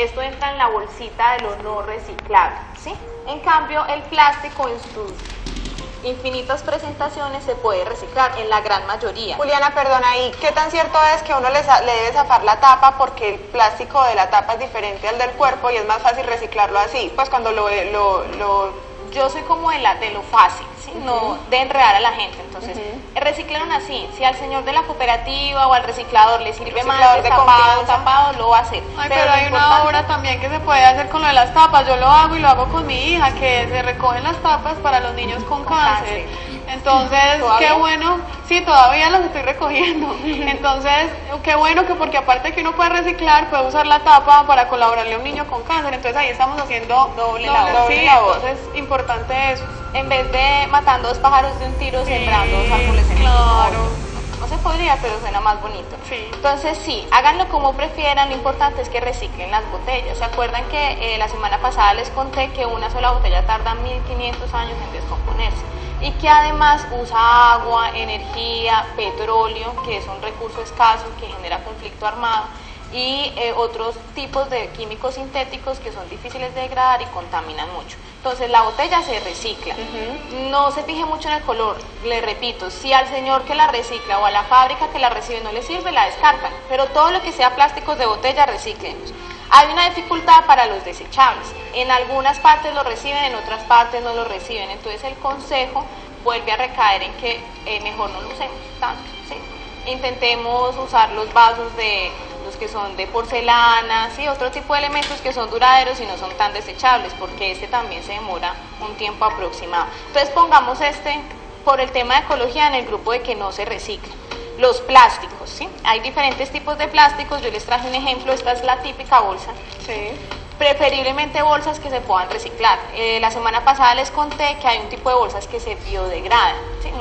esto entra en la bolsita de lo no reciclable, ¿sí? En cambio, el plástico en sus infinitas presentaciones se puede reciclar en la gran mayoría. Juliana, perdona, ¿y qué tan cierto es que uno le debe zafar la tapa porque el plástico de la tapa es diferente al del cuerpo y es más fácil reciclarlo así? Pues cuando yo soy como de lo fácil, ¿sí? No de enredar a la gente. Entonces, reciclaron así. Si al señor de la cooperativa o al reciclador le sirve más tapado, lo va a hacer. Ay, pero hay una obra también que se puede hacer con lo de las tapas. Yo lo hago y lo hago con mi hija, que se recogen las tapas para los niños con cáncer. Entonces, qué bueno, sí, todavía las estoy recogiendo. Entonces, qué bueno que porque aparte que uno puede reciclar, puede usar la tapa para colaborarle a un niño con cáncer. Entonces ahí estamos haciendo doble labor. Entonces, importante eso. En vez de matando dos pájaros de un tiro, sembrando dos árboles en el no se podría, pero suena más bonito. Sí. Entonces sí, háganlo como prefieran, lo importante es que reciclen las botellas. ¿Se acuerdan que la semana pasada les conté que una sola botella tarda 1500 años en descomponerse? Y que además usa agua, energía, petróleo, que es un recurso escaso que genera conflicto armado, y otros tipos de químicos sintéticos que son difíciles de degradar y contaminan mucho. Entonces la botella se recicla, no se fije mucho en el color, le repito, si al señor que la recicla o a la fábrica que la recibe no le sirve, la descartan, pero todo lo que sea plásticos de botella, recíclenlos. Hay una dificultad para los desechables, en algunas partes lo reciben, en otras partes no lo reciben, entonces el consejo vuelve a recaer en que mejor no lo usemos tanto, ¿sí? Intentemos usar los vasos de los que son de porcelana, ¿sí? Otro tipo de elementos que son duraderos y no son tan desechables, porque este también se demora un tiempo aproximado. Entonces pongamos por el tema de ecología, en el grupo de que no se recicla. Los plásticos, ¿sí? Hay diferentes tipos de plásticos, yo les traje un ejemplo, esta es la típica bolsa. Sí. Preferiblemente bolsas que se puedan reciclar. La semana pasada les conté que hay un tipo de bolsas que se biodegradan, ¿sí?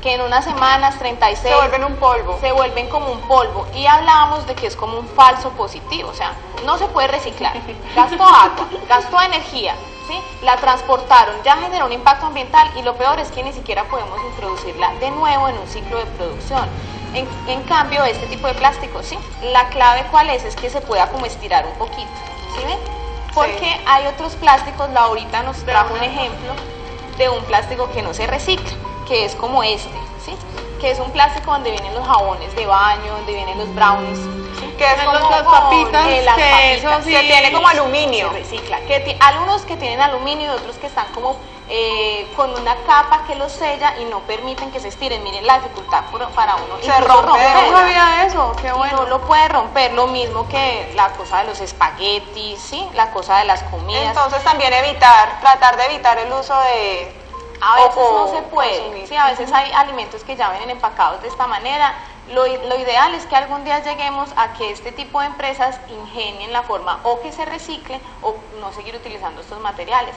Que en unas semanas, 36, se vuelven un polvo. Se vuelven como un polvo. Y hablábamos de que es como un falso positivo, o sea, no se puede reciclar. Gastó agua, gastó energía, ¿sí? La transportaron, ya generó un impacto ambiental y lo peor es que ni siquiera podemos introducirla de nuevo en un ciclo de producción. En cambio, este tipo de plástico, ¿sí? La clave ¿cuál es? Es que se pueda como estirar un poquito, ¿sí ven? Porque sí, hay otros plásticos, Laurita nos trajo un ejemplo de un plástico que no se recicla, que es como este, ¿sí? Que es un plástico donde vienen los jabones de baño, donde vienen los brownies, ¿sí? Que es como las papitas, las papitas, eso sí, que tiene como aluminio. Se recicla, algunos que tienen aluminio y otros que están como con una capa que los sella y no permiten que se estiren. Miren la dificultad para uno. Se rompe. No sabía eso, qué bueno. No lo puede romper, lo mismo que la cosa de los espaguetis, ¿sí? La cosa de las comidas. Entonces también tratar de evitar el uso de... A veces no se puede, sí, a veces hay alimentos que ya vienen empacados de esta manera. Lo ideal es que algún día lleguemos a que este tipo de empresas ingenien la forma o que se recicle o no seguir utilizando estos materiales.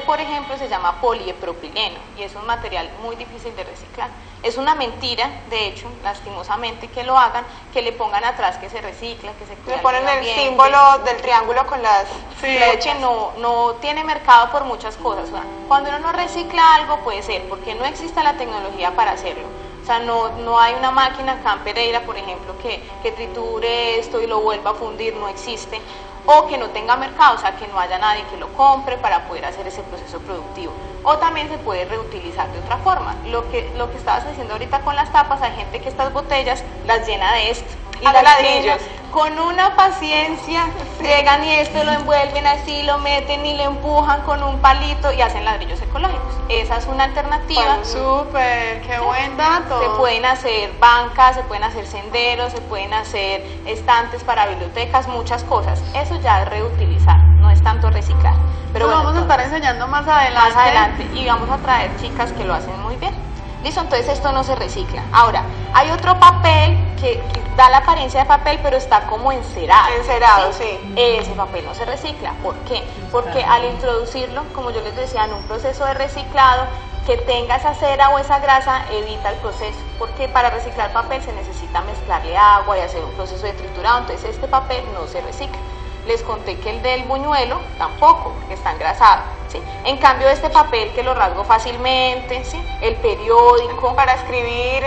Por ejemplo, se llama poliepropileno y es un material muy difícil de reciclar. Es una mentira, de hecho, lastimosamente, que lo hagan, que le pongan atrás que se recicla, que se cuida. Le ponen el símbolo del triángulo con las flechas. No tiene mercado por muchas cosas. O sea, cuando uno no recicla algo puede ser porque no existe la tecnología para hacerlo. O sea, no hay una máquina acá en Pereira, por ejemplo, que triture esto y lo vuelva a fundir, no existe. O que no tenga mercado, o sea, que no haya nadie que lo compre para poder hacer ese proceso productivo. O también se puede reutilizar de otra forma. Lo que estabas diciendo ahorita con las tapas, hay gente que estas botellas las llena de esto. Y las ladrillos. Con una paciencia, llegan y esto lo envuelven así, lo meten y lo empujan con un palito y hacen ladrillos ecológicos. Esa es una alternativa. Súper, qué buen dato. Se pueden hacer bancas, se pueden hacer senderos, se pueden hacer estantes para bibliotecas, muchas cosas. Eso ya es reutilizar, no es tanto reciclar. Pero bueno, vamos a estar enseñando más adelante. Más adelante, y vamos a traer chicas que lo hacen muy bien. Listo, entonces esto no se recicla. Ahora, hay otro papel que da la apariencia de papel, pero está como encerado. Encerado, sí. Ese papel no se recicla. ¿Por qué? Porque al introducirlo, como yo les decía, en un proceso de reciclado, que tenga esa cera o esa grasa evita el proceso, porque para reciclar papel se necesita mezclarle agua y hacer un proceso de triturado, entonces este papel no se recicla. Les conté que el del buñuelo tampoco, porque está engrasado, ¿sí? En cambio este papel que lo rasgo fácilmente, ¿sí? El periódico, para escribir,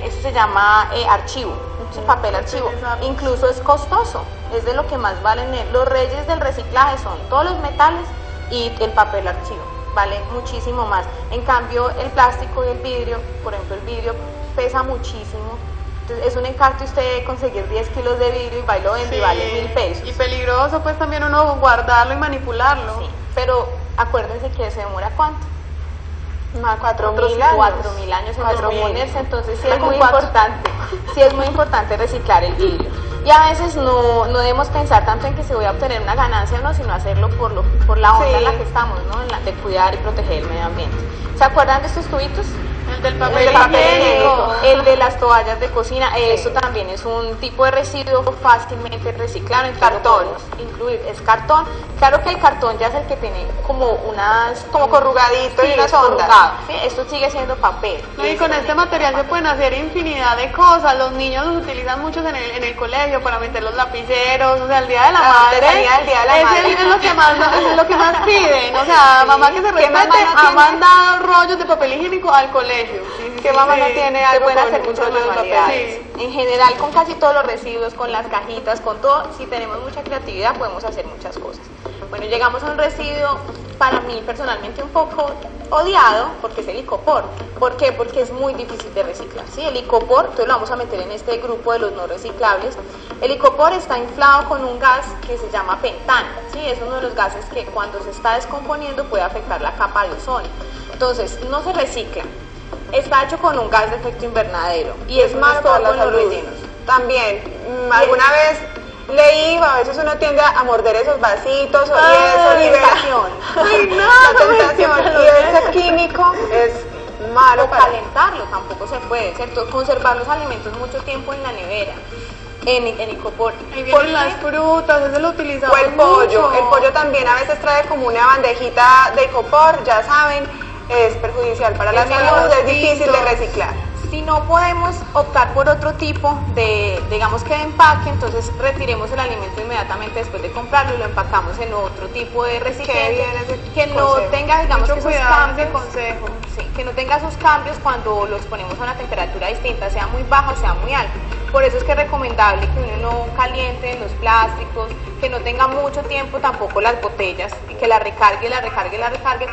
eso se llama archivo, ¿sí? Papel archivo, incluso es costoso, es de lo que más valen. Los reyes del reciclaje son todos los metales y el papel archivo, vale muchísimo más. En cambio, el plástico y el vidrio, por ejemplo, el vidrio pesa muchísimo. Entonces, es un encarte usted conseguir 10 kilos de vidrio y va y lo vende y vale 1.000 pesos. Y peligroso pues también uno guardarlo y manipularlo. Sí, pero acuérdense que se demora ¿cuánto? 4.000 años. 4.000 años en descomponerse, entonces sí es muy importante, sí es muy importante reciclar el vidrio. Y a veces no debemos pensar tanto en que se voy a obtener una ganancia o no, sino hacerlo por la onda en la que estamos, ¿no? En la de cuidar y proteger el medio ambiente. ¿Se acuerdan de estos tubitos? El del papel higiénico. El de las toallas de cocina, eso también es un tipo de residuo fácilmente reciclable. Cartón. Incluir, es cartón. Claro que el cartón ya es el que tiene como unas... Como corrugadito y unas ondas. Sí, esto sigue siendo papel. No, y con este material se pueden hacer infinidad de cosas. Los niños los utilizan mucho en el colegio para meter los lapiceros, o sea, el Día de la Madre. El Día de la Madre. Es lo que más piden. O sea, Sí. mamá que se respete ha mandado rollos de papel higiénico al colegio. ¿Qué mamá no tiene Se algo pueden con hacer muchas rollos de manualidades. papel? En general, con casi todos los residuos, con las cajitas, con todo, si tenemos mucha creatividad podemos hacer muchas cosas. Bueno, llegamos a un residuo para mí personalmente un poco odiado, porque es el icopor. ¿Por qué? Porque es muy difícil de reciclar. ¿Sí? El icopor, entonces lo vamos a meter en este grupo de los no reciclables. El icopor está inflado con un gas que se llama pentano. ¿Sí? Es uno de los gases que cuando se está descomponiendo puede afectar la capa de ozono. Entonces, no se recicla. Está hecho con un gas de efecto invernadero y es malo para los rellenos. También, alguna vez leí, a veces uno tiende a morder esos vasitos y eso libera Ay, la tentación, y ese químico es malo o para... calentarlo tampoco se puede, ¿cierto? Conservar los alimentos mucho tiempo en la nevera, en icopor. Ahí vienen las frutas, eso lo utilizamos O el pollo, mucho. el pollo también a veces trae como una bandejita de icopor, ya saben, es perjudicial para la salud, es difícil de reciclar. Si no podemos optar por otro tipo de, digamos que de empaque, entonces retiremos el alimento inmediatamente después de comprarlo y lo empacamos en otro tipo de recipiente que no consejo. tenga, digamos, Mucho que esos cuidado ese cambios. consejo. Sí, que no tenga esos cambios cuando los ponemos a una temperatura distinta, sea muy baja o sea muy alta. Por eso es que es recomendable que uno no caliente los plásticos, que no tenga mucho tiempo tampoco las botellas, y que la recargue,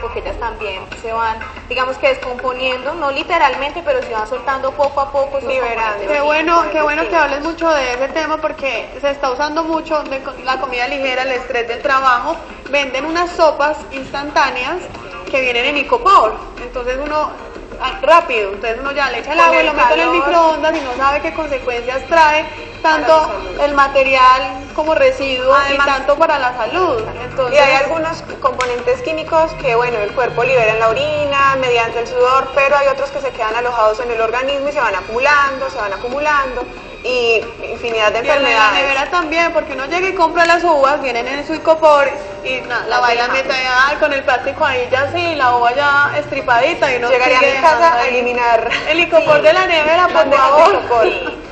porque ellas también se van, digamos que descomponiendo, no literalmente, pero se van soltando poco a poco, esos Liberando. componentes Qué bueno que químicos. hables mucho de ese tema porque se está usando mucho de la comida ligera, el estrés del trabajo. Venden unas sopas instantáneas que vienen en icopor. Entonces uno rápido, entonces uno ya le echa el Con agua y el lo mete en el calor. microondas y no sabe qué consecuencias trae tanto el material como residuo Además, y tanto para la salud. Entonces, Y hay algunos componentes químicos que, bueno, el cuerpo libera en la orina, mediante el sudor, pero hay otros que se quedan alojados en el organismo y se van acumulando, y infinidad de y en la enfermedades. nevera también, porque uno llega y compra las uvas, vienen en su icopor y la vaina mete ahí con el plástico ahí ya así, la uva ya estripadita y uno Llegaría a sigue mi casa dejando a ahí eliminar el icopor de la nevera, por bandejas de favor. icopor.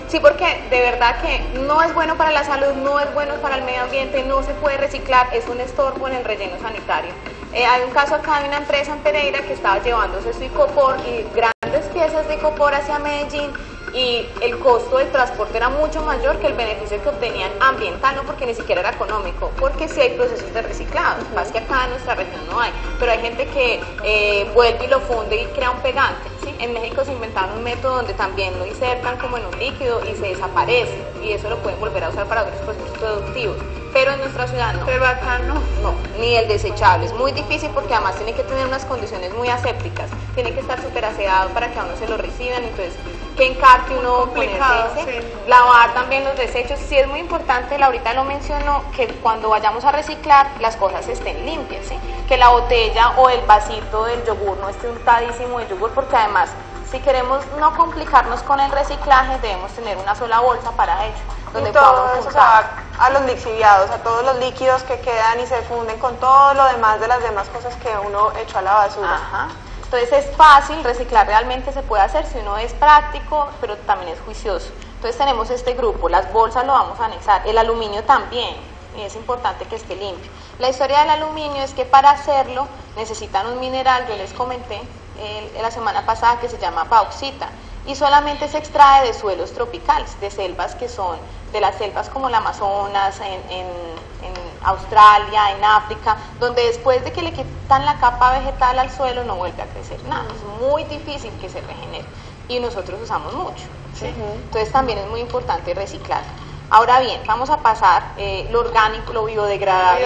Sí, porque de verdad que no es bueno para la salud, no es bueno para el medio ambiente, no se puede reciclar, es un estorbo en el relleno sanitario. Hay un caso acá de una empresa en Pereira que estaba llevándose su icopor y grandes piezas de icopor hacia Medellín, y el costo del transporte era mucho mayor que el beneficio que obtenían ambiental, no porque ni siquiera era económico, porque sí hay procesos de reciclado, más que acá en nuestra región no hay, pero hay gente que vuelve y lo funde y crea un pegante, ¿sí? En México se inventaron un método donde también lo insertan como en un líquido y se desaparece, y eso lo pueden volver a usar para otros procesos productivos, pero en nuestra ciudad no. Pero acá no. No, ni el desechable, es muy difícil porque además tiene que tener unas condiciones muy asépticas, tiene que estar súper aseado para que a uno se lo reciban, entonces que encarte uno Complicado, ponerse ese, sí. lavar también los desechos, sí es muy importante, Laurita lo mencionó, que cuando vayamos a reciclar las cosas estén limpias, ¿sí? Que la botella o el vasito del yogur no esté untadísimo de yogur, porque además si queremos no complicarnos con el reciclaje debemos tener una sola bolsa para ello, donde Y todo podamos eso se juntar. va a los lixiviados, a todos los líquidos que quedan y se funden con todo lo demás de las demás cosas que uno echó a la basura. Ajá. Entonces es fácil, reciclar realmente se puede hacer si uno es práctico, pero también es juicioso. Entonces tenemos este grupo, las bolsas lo vamos a anexar, el aluminio también, y es importante que esté limpio. La historia del aluminio es que para hacerlo necesitan un mineral, yo les comenté la semana pasada, que se llama bauxita, y solamente se extrae de suelos tropicales, de selvas que son, de las selvas como el Amazonas, en Australia, en África, donde después de que le quitan la capa vegetal al suelo no vuelve a crecer nada, es muy difícil que se regenere y nosotros usamos mucho, ¿sí? Entonces también es muy importante reciclar. Ahora bien, vamos a pasar lo orgánico, lo biodegradable,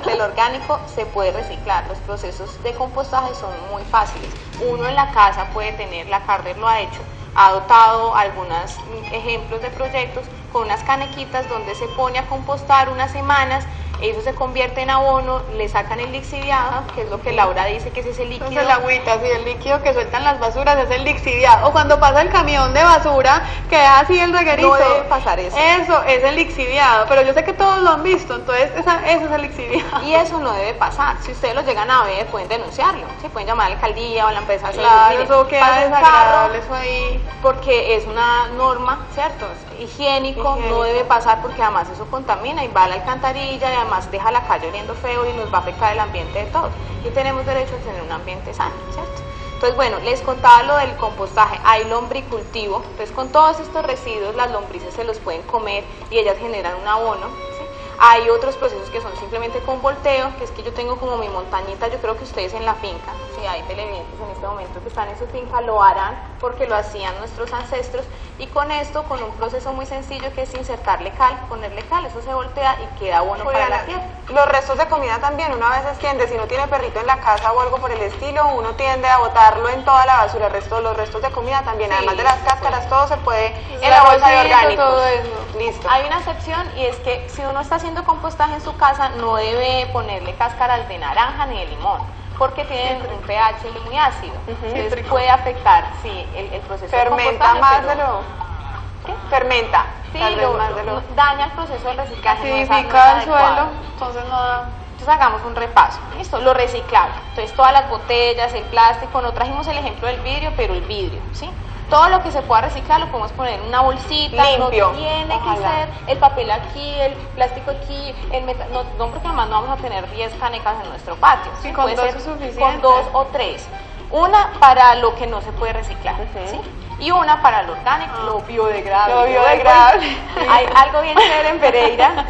del orgánico se puede reciclar. Los procesos de compostaje son muy fáciles. Uno en la casa puede tener, la Carver lo ha hecho, ha dotado algunos ejemplos de proyectos con unas canequitas donde se pone a compostar unas semanas, eso se convierte en abono, le sacan el lixiviado, que es lo que Laura dice que es ese líquido. Entonces el agüita, sí, el líquido que sueltan las basuras es el lixiviado. O cuando pasa el camión de basura, que deja así el reguerito. No debe pasar eso. Eso es el lixiviado, pero yo sé que todos lo han visto, entonces eso es el lixiviado. Y eso no debe pasar. Si ustedes lo llegan a ver, pueden denunciarlo. ¿Sí? Pueden llamar a la alcaldía o a la empresa. Claro, eso queda desagradable, eso ahí. Porque es una norma, ¿cierto? Higiénico, no debe pasar porque además eso contamina y va a la alcantarilla y además deja la calle oliendo feo y nos va a afectar el ambiente de todos. Y tenemos derecho a tener un ambiente sano, ¿cierto? Entonces, bueno, les contaba lo del compostaje, hay lombricultivo, entonces con todos estos residuos las lombrices se los pueden comer y ellas generan un abono, ¿sí? Hay otros procesos que son simplemente con volteo, que es que yo tengo como mi montañita, yo creo que ustedes en la finca, si hay televidentes en este momento que están en su finca, lo harán porque lo hacían nuestros ancestros, y con esto, con un proceso muy sencillo que es insertarle cal, ponerle cal, eso se voltea y queda abono para la tierra. Los restos de comida también, uno a veces tiende, si no tiene perrito en la casa o algo por el estilo, uno tiende a botarlo en toda la basura, los restos de comida también, además de las cáscaras, todo se puede en la bolsa de orgánicos. Todo eso. Listo. Hay una excepción y es que si uno está haciendo compostaje en su casa no debe ponerle cáscaras de naranja ni de limón porque tienen un pH muy ácido, entonces puede afectar el proceso fermenta de compostaje. Más de lo... ¿Qué? Fermenta. Sí, daña el proceso de reciclaje. Acidifica el suelo, entonces no da... Entonces hagamos un repaso, ¿listo? Lo reciclable, entonces todas las botellas, el plástico, no trajimos el ejemplo del vidrio, pero el vidrio, ¿sí? Todo lo que se pueda reciclar lo podemos poner en una bolsita, limpio. No tiene que ser el papel aquí, el plástico aquí, el metal, no porque además no vamos a tener 10 canecas en nuestro patio, sí, puede con ser dos es suficiente. con 2 o 3, una para lo que no se puede reciclar, ¿sí? Y una para lo orgánico, lo biodegradable. Lo biodegradable. Hay algo bien chévere en Pereira,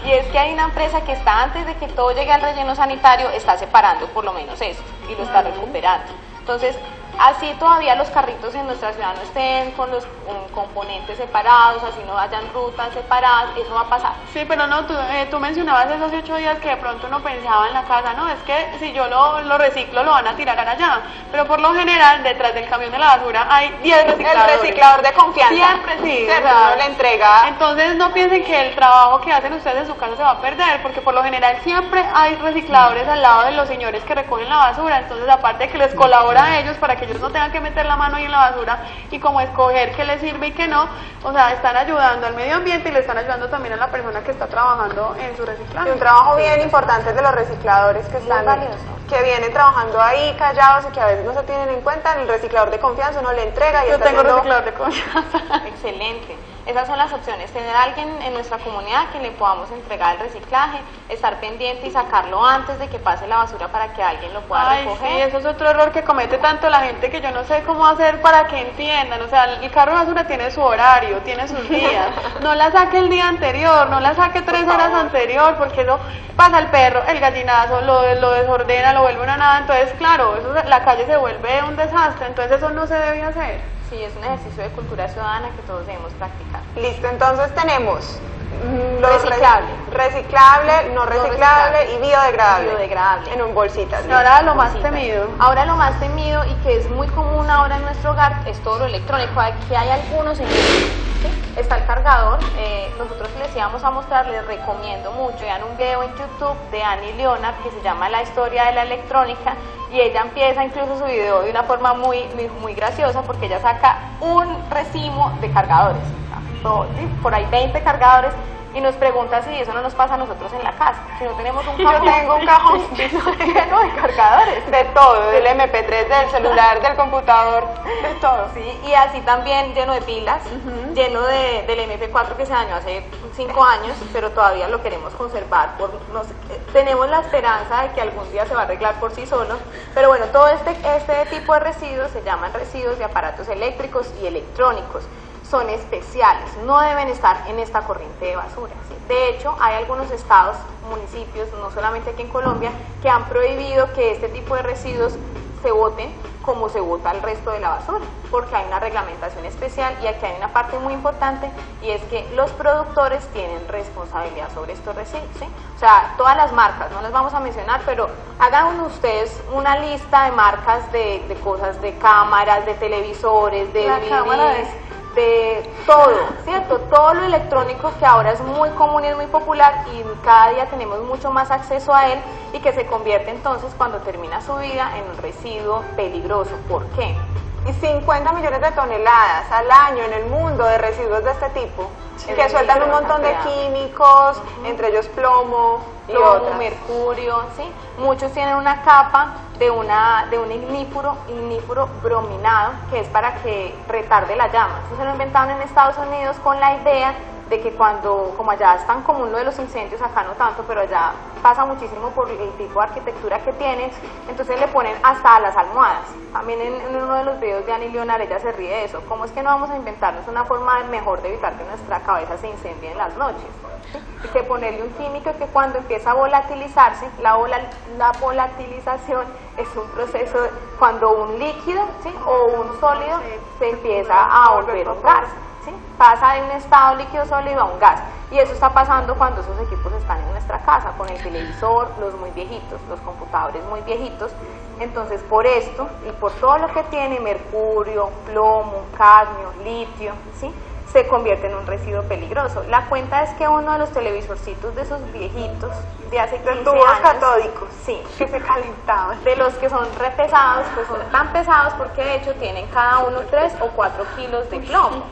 y es que hay una empresa que está antes de que todo llegue al relleno sanitario, está separando por lo menos esto, y lo está recuperando. Entonces, así todavía los carritos en nuestra ciudad no estén con los componentes separados, así no hayan rutas separadas, eso va a pasar. Sí, pero no, tú mencionabas esos 8 días que de pronto uno pensaba en la casa, no, es que si yo lo reciclo lo van a tirar allá, pero por lo general detrás del camión de la basura hay 10 recicladores. El reciclador de confianza. Siempre sí. Uno le entrega. Entonces no piensen que el trabajo que hacen ustedes en su casa se va a perder, porque por lo general siempre hay recicladores al lado de los señores que recogen la basura, entonces aparte de que les colabora a ellos para que ellos no tengan que meter la mano ahí en la basura y como escoger qué les sirve y qué no, o sea, están ayudando al medio ambiente y le están ayudando también a la persona que está trabajando en su reciclaje. Y un trabajo bien importante de los recicladores que están, que vienen trabajando ahí callados y que a veces no se tienen en cuenta. El reciclador de confianza uno le entrega y yo está tengo haciendo... reciclador de confianza. Excelente. Esas son las opciones, tener a alguien en nuestra comunidad que le podamos entregar el reciclaje, estar pendiente y sacarlo antes de que pase la basura para que alguien lo pueda recoger. Sí, eso es otro error que comete tanto la gente que yo no sé cómo hacer para que entiendan, o sea, el carro de basura tiene su horario, tiene sus días, no la saque el día anterior, no la saque 3 horas anterior, porque eso pasa el perro, el gallinazo, lo desordena, lo vuelve una nada, entonces claro, eso, la calle se vuelve un desastre, entonces eso no se debe hacer. Sí, es un ejercicio de cultura ciudadana que todos debemos practicar. Listo, entonces tenemos reciclable, no reciclable y biodegradable en un bolsita. Y ahora lo más temido. Ahora lo más temido y que es muy común ahora en nuestro hogar es todo lo electrónico. Aquí hay algunos ejemplos. ¿Sí? Está el cargador, nosotros les íbamos a mostrar, les recomiendo mucho, vean un video en YouTube de Annie Leonard que se llama La historia de la electrónica y ella empieza incluso su video de una forma muy graciosa porque ella saca un racimo de cargadores, por ahí 20 cargadores y nos pregunta si eso no nos pasa a nosotros en la casa, si no tenemos un cajón. Yo tengo un cajón lleno de cargadores. De todo, del MP3, del celular, del computador, de todo. Sí, y así también lleno de pilas, lleno del MP4 que se dañó hace 5 años, pero todavía lo queremos conservar. Tenemos la esperanza de que algún día se va a arreglar por sí solo, pero bueno, todo este tipo de residuos se llaman residuos de aparatos eléctricos y electrónicos. Son especiales, no deben estar en esta corriente de basura, ¿sí? De hecho, hay algunos estados, municipios, no solamente aquí en Colombia, que han prohibido que este tipo de residuos se boten como se bota el resto de la basura, porque hay una reglamentación especial. Y aquí hay una parte muy importante, y es que los productores tienen responsabilidad sobre estos residuos, ¿sí? O sea, todas las marcas, no las vamos a mencionar, pero hagan ustedes una lista de marcas de cosas, de cámaras, de televisores, de DVDs, de todo, ¿cierto? Todo lo electrónico que ahora es muy común y es muy popular, y cada día tenemos mucho más acceso a él, y que se convierte entonces, cuando termina su vida, en un residuo peligroso. ¿Por qué? Y 50 millones de toneladas al año en el mundo de residuos de este tipo, que sueltan un montón de químicos, entre ellos plomo y otras. Mercurio, ¿sí? Muchos tienen una capa de un ignífuro brominado, que es para que retarde la llama. Eso se lo inventaron en Estados Unidos con la idea de que como allá es tan común lo de los incendios, acá no tanto, pero allá pasa muchísimo por el tipo de arquitectura que tienen, entonces le ponen hasta a las almohadas. También en uno de los videos de Annie Leonard, ella se ríe de eso. ¿Cómo es que no vamos a inventarnos una forma mejor de evitar que nuestra cabeza se incendie en las noches? ¿Sí? Y que ponerle un químico que cuando empieza a volatilizarse, la volatilización es un proceso cuando un líquido, ¿sí?, o un sólido se empieza a volver un gas. ¿Sí? Pasa de un estado líquido sólido a un gas, y eso está pasando cuando esos equipos están en nuestra casa, con el televisor, los muy viejitos, los computadores muy viejitos. Entonces, por esto y por todo lo que tiene mercurio, plomo, cadmio, litio, ¿sí?, se convierte en un residuo peligroso. La cuenta es que uno de los televisorcitos de esos viejitos de hace 15 tubos años, catódicos, sí, que se calentaban, de los que son re pesados, pues son tan pesados porque de hecho tienen cada uno 3 o 4 kilos de plomo.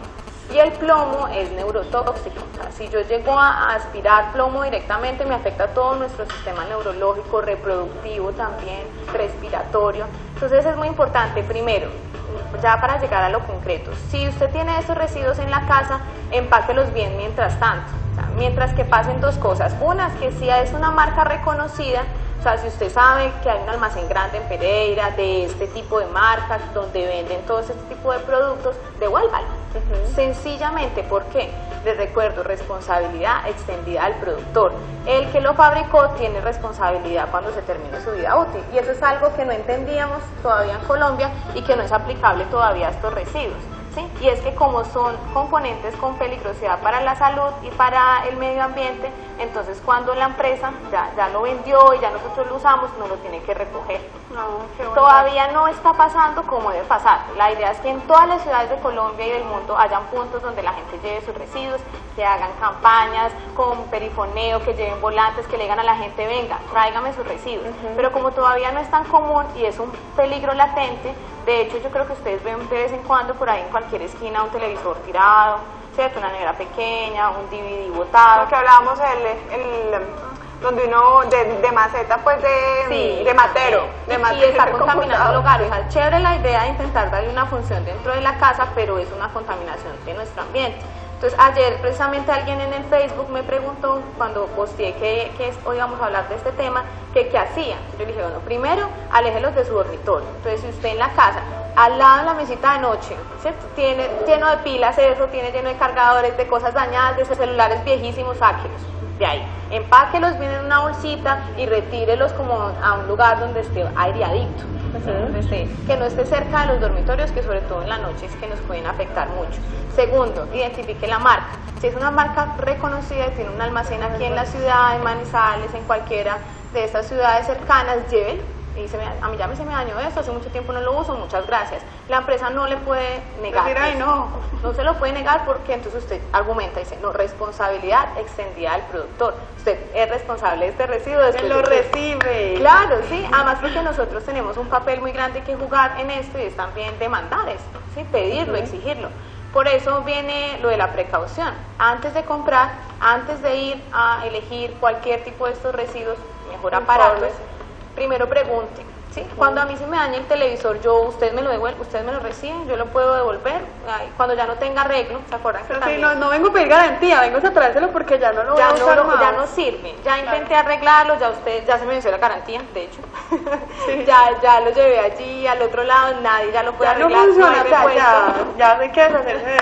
Y el plomo es neurotóxico. O sea, si yo llego a aspirar plomo directamente, me afecta todo nuestro sistema neurológico, reproductivo también, respiratorio. Entonces es muy importante, primero, ya para llegar a lo concreto, si usted tiene estos residuos en la casa, empáquelos bien mientras tanto. O sea, mientras que pasen dos cosas. Una es que si es una marca reconocida, o sea, si usted sabe que hay un almacén grande en Pereira de este tipo de marcas donde venden todo este tipo de productos, devuélvalo. Sencillamente, ¿por qué? Les recuerdo, responsabilidad extendida al productor. El que lo fabricó tiene responsabilidad cuando se termine su vida útil, y eso es algo que no entendíamos todavía en Colombia y que no es aplicable todavía a estos residuos. ¿Sí? Y es que como son componentes con peligrosidad para la salud y para el medio ambiente, entonces cuando la empresa ya lo vendió y ya nosotros lo usamos, no lo tiene que recoger. Todavía no está pasando como debe pasar. La idea es que en todas las ciudades de Colombia y del mundo hayan puntos donde la gente lleve sus residuos, que hagan campañas con perifoneo, que lleven volantes, que le digan a la gente, venga, tráigame sus residuos. Pero como todavía no es tan común y es un peligro latente, de hecho yo creo que ustedes ven de vez en cuando por ahí en cualquier esquina un televisor tirado, ¿cierto? Una nevera pequeña, un DVD botado. Lo que hablábamos donde uno de maceta, pues de matero, y está contaminando el hogar. O sea, chévere la idea de intentar darle una función dentro de la casa, pero es una contaminación de nuestro ambiente. Entonces ayer precisamente alguien en el Facebook me preguntó, cuando posteé que hoy vamos a hablar de este tema, que qué hacían. Yo le dije, bueno, primero, aléjelos de su dormitorio. Entonces, si usted en la casa, al lado de la mesita de noche, ¿cierto?, tiene lleno de pilas eso, tiene lleno de cargadores, de cosas dañadas, de sus celulares viejísimos, sáquelos de ahí, empáquelos bien en una bolsita y retírelos como a un lugar donde esté aireadito, que no esté cerca de los dormitorios, que sobre todo en la noche es que nos pueden afectar mucho. Segundo, identifique la marca. Si es una marca reconocida y tiene un almacén aquí en la ciudad, en Manizales, en cualquiera de estas ciudades cercanas, lleven. Y dice, a mí ya se me dañó esto, hace mucho tiempo no lo uso, muchas gracias. La empresa no le puede negar. No se lo puede negar, porque entonces usted argumenta y dice, no, responsabilidad extendida del productor. Usted es responsable de este residuo. Se lo recibe. Claro, sí, además porque nosotros tenemos un papel muy grande que jugar en esto, y es también demandar esto, ¿sí?, pedirlo, exigirlo. Por eso viene lo de la precaución. Antes de comprar, antes de ir a elegir cualquier tipo de estos residuos, mejor aparatos, primero pregunte. ¿Sí? Cuando a mí se me daña el televisor, usted me lo devuelve, usted me lo recibe, yo lo puedo devolver. Cuando ya no tenga arreglo, ¿se acuerdan? Pero sí, no vengo a pedir garantía, vengo a traérselo porque ya no lo voy a usar más. Ya no sirve, ya intenté arreglarlo, ya se me venció la garantía, de hecho. Sí. ya lo llevé allí, al otro lado, nadie ya lo puede arreglar. No funciona, ya hay que deshacerse de él.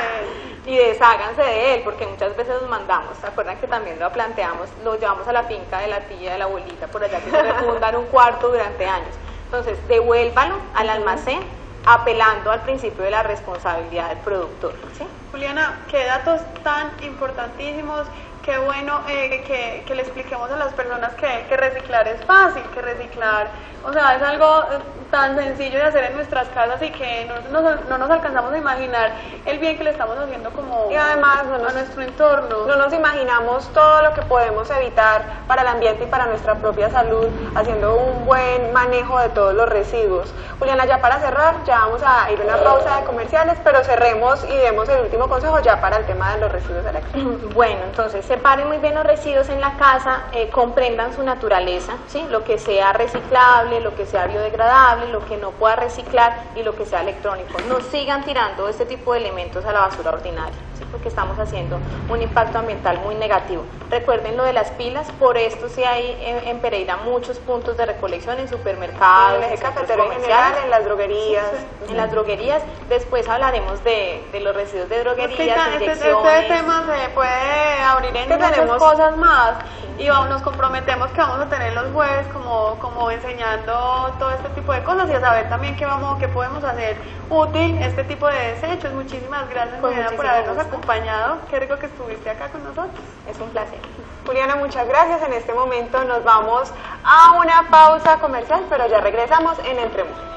Y desháganse de él, porque muchas veces los mandamos, ¿se acuerdan que también lo planteamos? Lo llevamos a la finca de la tía, de la abuelita, por allá que se refundan un cuarto durante años. Entonces, devuélvalo al almacén, apelando al principio de la responsabilidad del productor, ¿sí? Juliana, qué datos tan importantísimos, qué bueno que le expliquemos a las personas que reciclar es fácil, que reciclar, o sea, es algo tan sencillo de hacer en nuestras casas y que no nos alcanzamos a imaginar el bien que le estamos haciendo como y además a nuestro entorno. No nos imaginamos todo lo que podemos evitar para el ambiente y para nuestra propia salud haciendo un buen manejo de todos los residuos. Juliana, ya para cerrar, ya vamos a ir a una pausa de comerciales, pero cerremos y demos el último consejo ya para el tema de los residuos eléctricos. Bueno, entonces separen muy bien los residuos en la casa, comprendan su naturaleza, ¿sí? Lo que sea reciclable, lo que sea biodegradable, lo que no pueda reciclar y lo que sea electrónico. No sigan tirando este tipo de elementos a la basura ordinaria, ¿sí? Porque estamos haciendo un impacto ambiental muy negativo. Recuerden lo de las pilas, por esto sí hay en Pereira muchos puntos de recolección en supermercados, en el eje cafetero en general, en las droguerías. Sí, en las droguerías. Después hablaremos de los residuos de droguerías, este tema se puede abrir en muchas cosas más y nos comprometemos que vamos a tener los jueves como enseñando todo este tipo de cosas y a saber también qué podemos hacer útil este tipo de desechos. Muchísimas gracias, Juliana, por habernos acompañado. Qué rico que estuviste acá con nosotros. Es un placer. Juliana, muchas gracias. En este momento nos vamos a una pausa comercial, pero ya regresamos en Entre Mujeres.